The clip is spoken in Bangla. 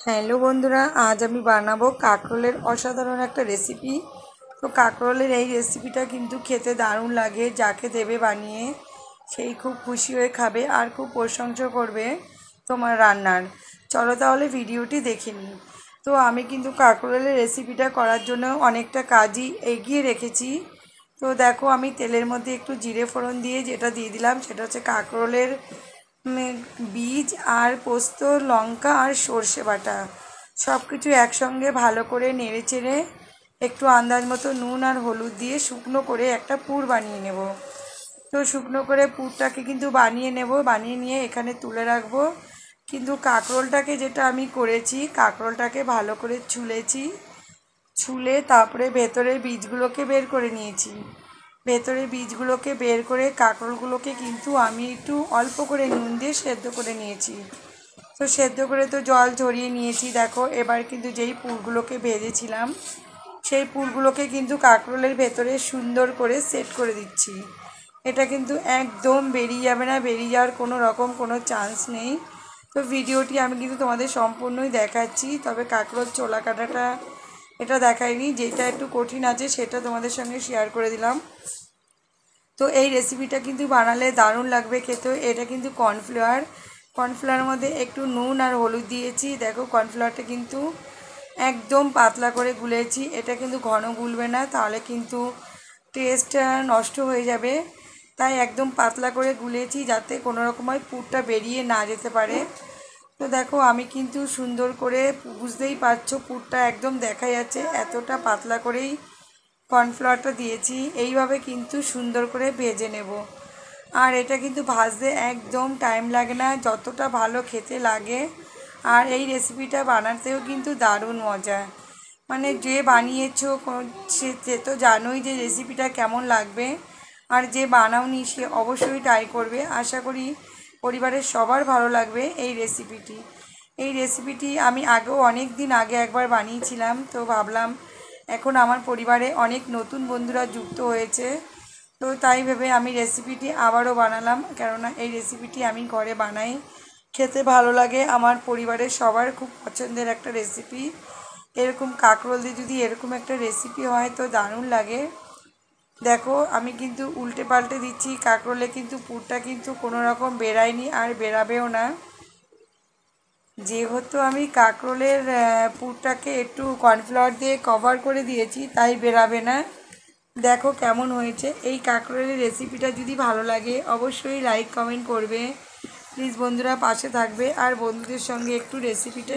হ্যালো বন্ধুরা, আজ আমি বানাবো কাঁকরোলের অসাধারণ একটা রেসিপি। তো কাঁকরোলের এই রেসিপিটা কিন্তু খেতে দারুণ লাগে। যাকে দেবে বানিয়ে সেই খুব খুশি হয়ে খাবে আর খুব প্রশংসা করবে তোমার রান্নার। চলো তাহলে ভিডিওটি দেখে নিই। তো আমি কিন্তু কাঁকরোলের রেসিপিটা করার জন্য অনেকটা কাজই এগিয়ে রেখেছি। তো দেখো, আমি তেলের মধ্যে একটু জিরে ফোড়ন দিয়ে যেটা দিয়ে দিলাম সেটা হচ্ছে কাঁকরোলের বীজ আর পোস্ত, লঙ্কা আর সর্ষে বাটা সব কিছু একসঙ্গে ভালো করে নেড়ে চেড়ে একটু আন্দাজ মতো নুন আর হলুদ দিয়ে শুকনো করে একটা পুর বানিয়ে নেব। তো শুকনো করে পুরটাকে কিন্তু বানিয়ে নেব, বানিয়ে নিয়ে এখানে তুলে রাখবো। কিন্তু কাঁকরোলটাকে যেটা আমি করেছি, কাঁকরোলটাকে ভালো করে ছুলে তারপরে ভেতরের বীজগুলোকে বের করে নিয়েছি। ভেতরের বীজগুলোকে বের করে কাঁকরোলগুলোকে কিন্তু আমি একটু অল্প করে নুন দিয়ে সেদ্ধ করে নিয়েছি। তো সেদ্ধ করে তো জল ঝরিয়ে নিয়েছি। দেখো, এবার কিন্তু যেই পুরগুলোকে ভেজেছিলাম সেই পুরগুলোকে কিন্তু কাঁকরোলের ভেতরে সুন্দর করে সেট করে দিচ্ছি। এটা কিন্তু একদম বেরিয়ে যাবে না, বেরিয়ে যাওয়ার কোনো চান্স নেই। তো ভিডিওটি আমি কিন্তু তোমাদের সম্পূর্ণই দেখাচ্ছি, তবে কাঁকরোল ছোলা কাটাটা এটা দেখাইনি। যেটা একটু কঠিন আছে সেটা তোমাদের সঙ্গে শেয়ার করে দিলাম। তো এই রেসিপিটা কিন্তু বানালে দারুণ লাগবে খেতে। এটা কিন্তু কর্নফ্লাওয়ারের মধ্যে একটু নুন আর হলুদ দিয়েছি। দেখো, কর্নফ্লাওয়ারটা কিন্তু একদম পাতলা করে গুলেছি। এটা কিন্তু ঘন গুলবে না, তাহলে কিন্তু টেস্টটা নষ্ট হয়ে যাবে। তাই একদম পাতলা করে গুলেছি যাতে কোনো রকমের পুরটা বেরিয়ে না যেতে পারে। তো দেখো, আমি কিন্তু সুন্দর করে, বুঝতেই পারছো পুরটা একদম দেখা যাচ্ছে, এতটা পাতলা করেই কর্নফ্লাওয়ারটা দিয়েছি। এইভাবে কিন্তু সুন্দর করে ভেজে নেব। আর এটা কিন্তু ভাজতে একদম টাইম লাগে না, যতটা ভালো খেতে লাগে। আর এই রেসিপিটা বানাতেও কিন্তু দারুণ মজা। মানে যে বানিয়েছো সে তো জানোই যে রেসিপিটা কেমন লাগবে। আর যে বানাওনি সে অবশ্যই ট্রাই করবে। আশা করি পরিবারের সবার ভালো লাগবে এই রেসিপিটি আমি আগেও অনেক দিন আগে একবার বানিয়েছিলাম। তো ভাবলাম এখন আমার পরিবারে অনেক নতুন বন্ধুরা যুক্ত হয়েছে, তো তাই ভেবে আমি রেসিপিটি আবারও বানালাম। কেননা এই রেসিপিটি আমি ঘরে বানাই, খেতে ভালো লাগে, আমার পরিবারের সবার খুব পছন্দের একটা রেসিপি। এরকম কাঁকরোল দিয়ে যদি এরকম একটা রেসিপি হয় তো দারুণ লাগে। দেখো, আমি কিন্তু উল্টে পাল্টে দিচ্ছি। কাঁকরোলে কিন্তু পুরটা কিন্তু কোনো রকম বেরায়নি আর বেরাবেও না। যেহেতু আমি কাঁকরোলের পুরটাকে একটু কর্নফ্লাওয়ার দিয়ে কভার করে দিয়েছি, তাই বেরাবে না। দেখো কেমন হয়েছে। এই কাঁকরোলের রেসিপিটা যদি ভালো লাগে অবশ্যই লাইক কমেন্ট করবে। প্লিজ বন্ধুরা পাশে থাকবে আর বন্ধুদের সঙ্গে একটু রেসিপিটা